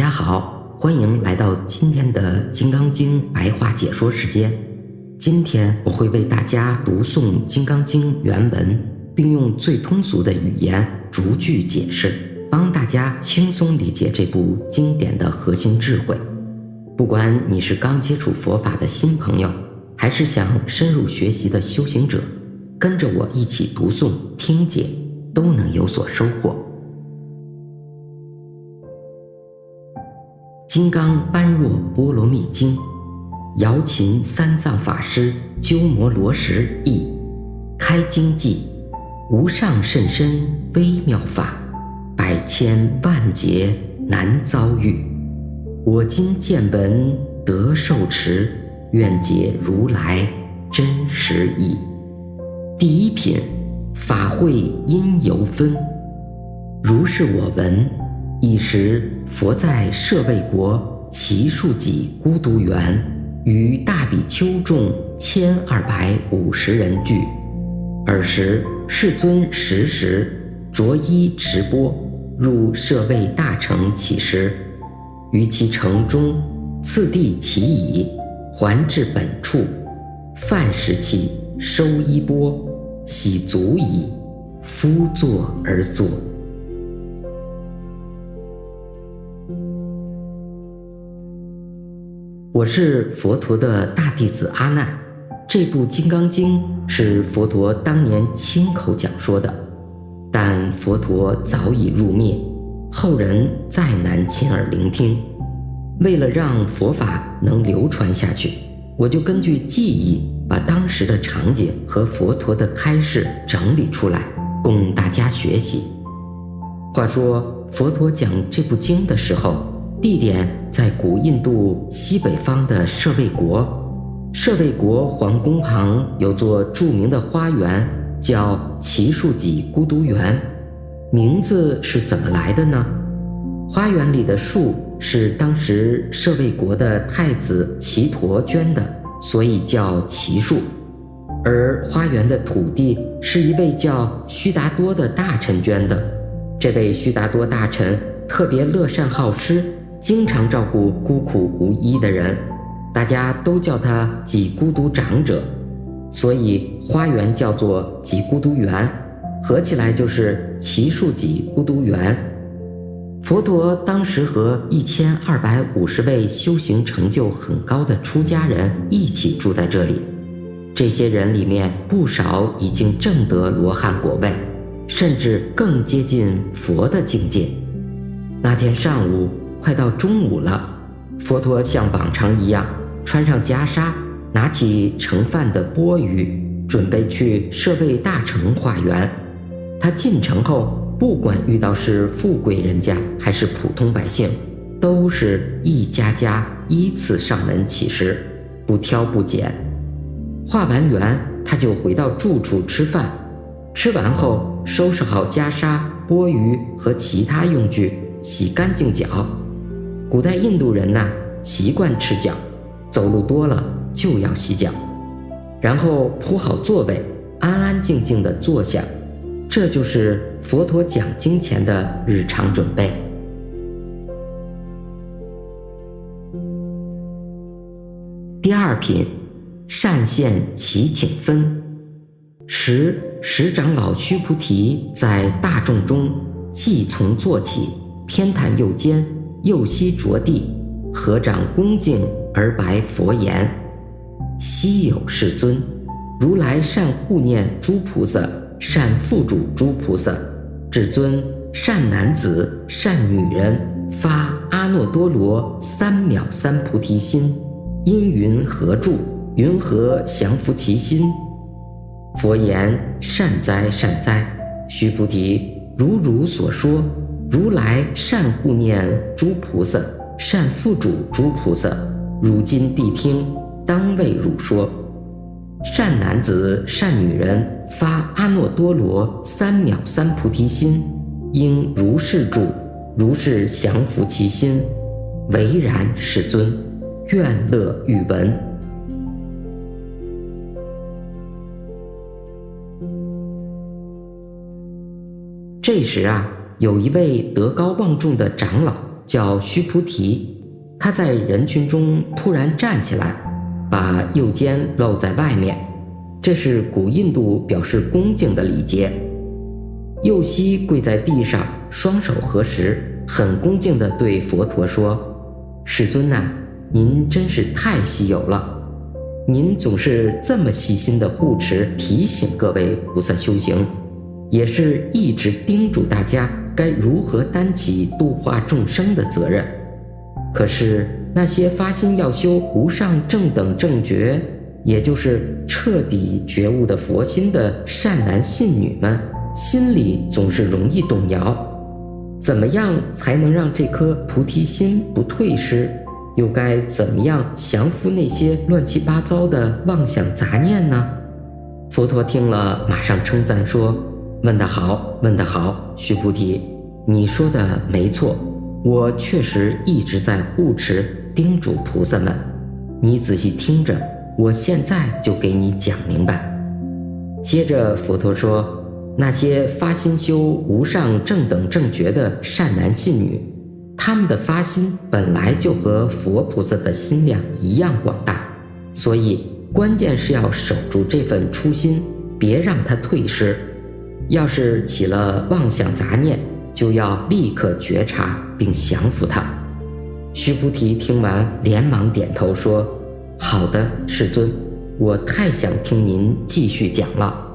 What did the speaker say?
家好，欢迎来到今天的《金刚经》白话解说时间。今天我会为大家读诵《金刚经》原文，并用最通俗的语言逐句解释，帮大家轻松理解这部经典的核心智慧。不管你是刚接触佛法的新朋友，还是想深入学习的修行者，跟着我一起读诵听解，都能有所收获。金刚般若波罗蜜经，姚秦三藏法师鸠摩罗什译。开经记：无上甚深微妙法，百千万劫难遭遇。我今见闻得受持，愿解如来真实义。第一品，法会因由分。如是我闻，一时佛在舍卫国祇树给孤独园，与大比丘众1250人聚。尔时世尊时着衣持钵，入舍卫大城乞食。于其城中，次第其椅，还至本处，饭食讫，收衣钵，洗足矣，敷坐而坐。我是佛陀的大弟子阿难，这部《金刚经》是佛陀当年亲口讲说的，但佛陀早已入灭，后人再难亲耳聆听。为了让佛法能流传下去，我就根据记忆把当时的场景和佛陀的开示整理出来，供大家学习。话说佛陀讲这部经的时候，地点在古印度西北方的舍卫国。舍卫国皇宫旁有座著名的花园，叫祇树给孤独园。名字是怎么来的呢？花园里的树是当时舍卫国的太子祇陀捐的，所以叫祇树。而花园的土地是一位叫须达多的大臣捐的。这位须达多大臣特别乐善好施，经常照顾孤苦无依的人，大家都叫他给孤独长者，所以花园叫做给孤独园，合起来就是祇树给孤独园。佛陀当时和1250位修行成就很高的出家人一起住在这里，这些人里面不少已经证得罗汉果位，甚至更接近佛的境界。那天上午快到中午了，佛陀像往常一样穿上袈裟，拿起盛饭的钵盂，准备去舍卫大城化缘。他进城后，不管遇到是富贵人家还是普通百姓，都是一家家依次上门乞食，不挑不拣。化完缘，他就回到住处吃饭，吃完后收拾好袈裟、钵盂和其他用具，洗干净脚。古代印度人习惯吃脚，走路多了就要洗脚，然后铺好座位，安安静静地坐下。这就是佛陀讲经前的日常准备。第二品，善现其请分。十长老须菩提在大众中，即从坐起，偏袒右肩，右膝着地，合掌恭敬而白佛言：昔有世尊，如来善护念诸菩萨，善付嘱诸菩萨，至尊善男子善女人发阿耨多罗三藐三菩提心，因云何住？云何降伏其心？佛言：善哉善哉，须菩提，如所说，如来善护念诸菩萨，善付嘱诸菩萨，如今谛听，当为汝说。善男子善女人发阿耨多罗三藐三菩提心，应如是住，如是降伏其心。唯然，世尊，愿乐欲闻。这时有一位德高望重的长老叫须菩提，他在人群中突然站起来，把右肩露在外面，这是古印度表示恭敬的礼节。右膝跪在地上，双手合十，很恭敬地对佛陀说：世尊啊，您真是太稀有了，您总是这么细心地护持提醒各位菩萨修行，也是一直叮嘱大家该如何担起度化众生的责任。可是那些发心要修无上正等正觉，也就是彻底觉悟的佛心的善男信女们，心里总是容易动摇。怎么样才能让这颗菩提心不退失？又该怎么样降服那些乱七八糟的妄想杂念呢？佛陀听了，马上称赞说：问得好，问得好，须菩提，你说的没错，我确实一直在护持叮嘱菩萨们。你仔细听着，我现在就给你讲明白。接着佛陀说，那些发心修无上正等正觉的善男信女，他们的发心本来就和佛菩萨的心量一样广大，所以关键是要守住这份初心，别让它退失。要是起了妄想杂念，就要立刻觉察并降服它。须菩提听完，连忙点头说：好的，世尊，我太想听您继续讲了。